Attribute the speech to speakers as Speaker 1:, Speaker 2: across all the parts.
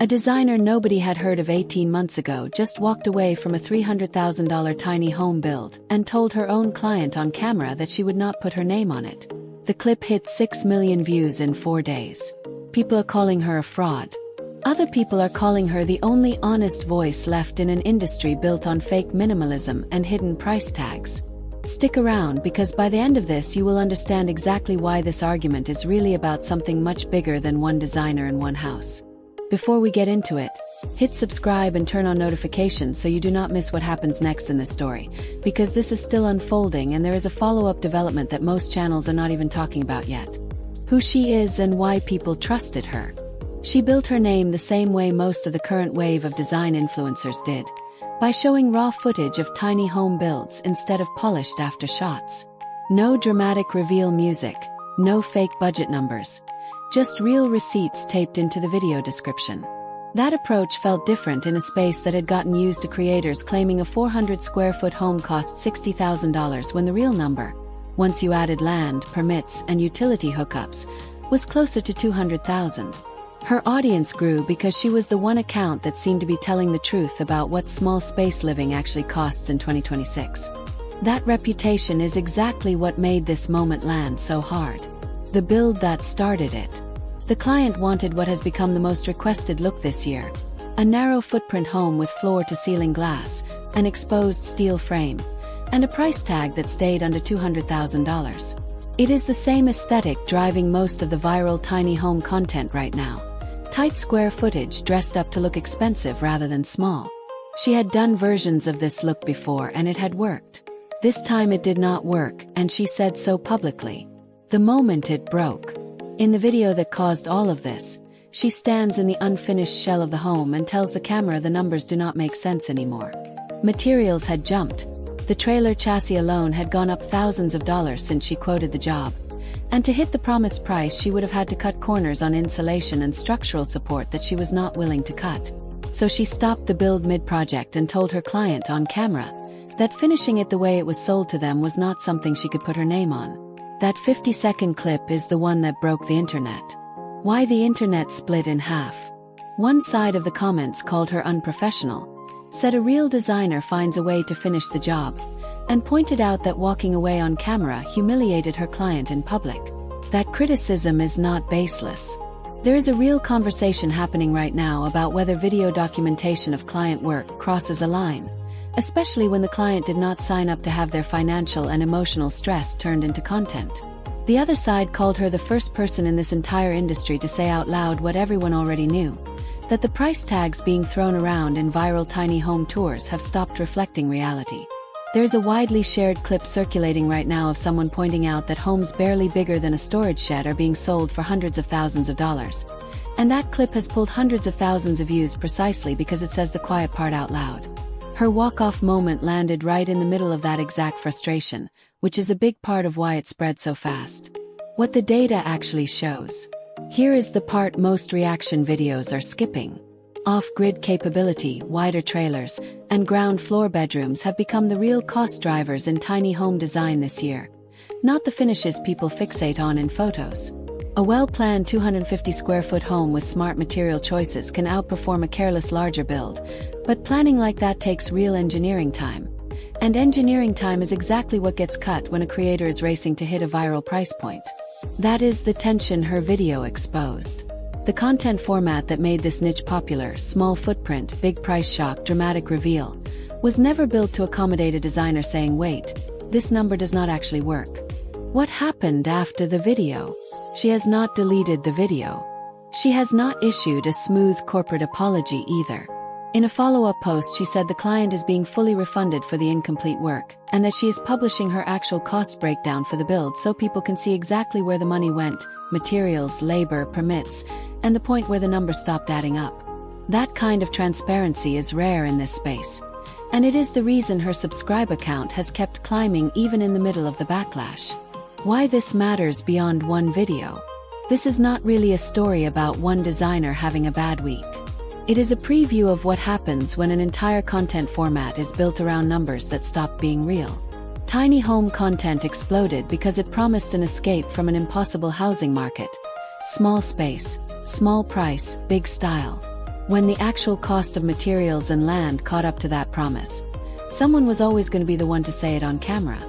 Speaker 1: A designer nobody had heard of 18 months ago just walked away from a $300,000 tiny home build and told her own client on camera that she would not put her name on it. The clip hit 6 million views in 4 days. People are calling her a fraud. Other people are calling her the only honest voice left in an industry built on fake minimalism and hidden price tags. Stick around, because by the end of this you will understand exactly why this argument is really about something much bigger than one designer and one house. Before we get into it, hit subscribe and turn on notifications so you do not miss what happens next in this story, because this is still unfolding and there is a follow-up development that most channels are not even talking about yet. Who she is and why people trusted her. She built her name the same way most of the current wave of design influencers did, by showing raw footage of tiny home builds instead of polished after shots. No dramatic reveal music, no fake budget numbers, just real receipts taped into the video description. That approach felt different in a space that had gotten used to creators claiming a 400 square foot home cost $60,000 when the real number, once you added land, permits, and utility hookups, was closer to $200,000. Her audience grew because she was the one account that seemed to be telling the truth about what small space living actually costs in 2026. That reputation is exactly what made this moment land so hard. The build that started it. The client wanted what has become the most requested look this year. A narrow footprint home with floor-to-ceiling glass, an exposed steel frame, and a price tag that stayed under $200,000. It is the same aesthetic driving most of the viral tiny home content right now. Tight square footage dressed up to look expensive rather than small. She had done versions of this look before and it had worked. This time it did not work, and she said so publicly. The moment it broke. In the video that caused all of this, she stands in the unfinished shell of the home and tells the camera the numbers do not make sense anymore. Materials had jumped. The trailer chassis alone had gone up thousands of dollars since she quoted the job. And to hit the promised price, she would have had to cut corners on insulation and structural support that she was not willing to cut. So she stopped the build mid-project and told her client on camera that finishing it the way it was sold to them was not something she could put her name on. That 50-second clip is the one that broke the internet. Why the internet split in half. One side of the comments called her unprofessional, said a real designer finds a way to finish the job, and pointed out that walking away on camera humiliated her client in public. That criticism is not baseless. There is a real conversation happening right now about whether video documentation of client work crosses a line, especially when the client did not sign up to have their financial and emotional stress turned into content. The other side called her the first person in this entire industry to say out loud what everyone already knew, that the price tags being thrown around in viral tiny home tours have stopped reflecting reality. There's a widely shared clip circulating right now of someone pointing out that homes barely bigger than a storage shed are being sold for hundreds of thousands of dollars. And that clip has pulled hundreds of thousands of views precisely because it says the quiet part out loud. Her walk-off moment landed right in the middle of that exact frustration, which is a big part of why it spread so fast. What the data actually shows. Here is the part most reaction videos are skipping. Off-grid capability, wider trailers, and ground floor bedrooms have become the real cost drivers in tiny home design this year, not the finishes people fixate on in photos. A well-planned 250 square foot home with smart material choices can outperform a careless larger build, but planning like that takes real engineering time. And engineering time is exactly what gets cut when a creator is racing to hit a viral price point. That is the tension her video exposed. The content format that made this niche popular, small footprint, big price shock, dramatic reveal, was never built to accommodate a designer saying, wait, this number does not actually work. What happened after the video? She has not deleted the video. She has not issued a smooth corporate apology either. In a follow-up post, she said the client is being fully refunded for the incomplete work, and that she is publishing her actual cost breakdown for the build so people can see exactly where the money went, materials, labor, permits, and the point where the numbers stopped adding up. That kind of transparency is rare in this space, and it is the reason her subscriber count has kept climbing even in the middle of the backlash. Why this matters beyond one video. This is not really a story about one designer having a bad week. It is a preview of what happens when an entire content format is built around numbers that stop being real. Tiny home content exploded because it promised an escape from an impossible housing market. Small space, small price, big style. when the actual cost of materials and land caught up to that promise, someone was always going to be the one to say it on camera.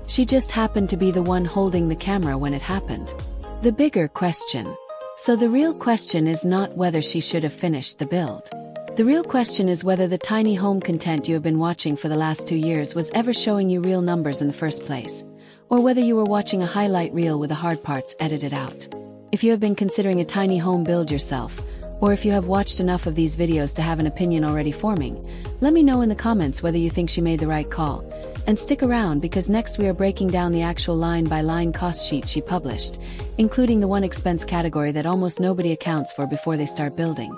Speaker 1: She just happened to be the one holding the camera when it happened. The bigger question. So the real question is not whether she should have finished the build. The real question is whether the tiny home content you have been watching for the last 2 years was ever showing you real numbers in the first place, or whether you were watching a highlight reel with the hard parts edited out. If you have been considering a tiny home build yourself, or if you have watched enough of these videos to have an opinion already forming, let me know in the comments whether you think she made the right call. And stick around because next we are breaking down the actual line-by-line cost sheet she published, including the one expense category that almost nobody accounts for before they start building.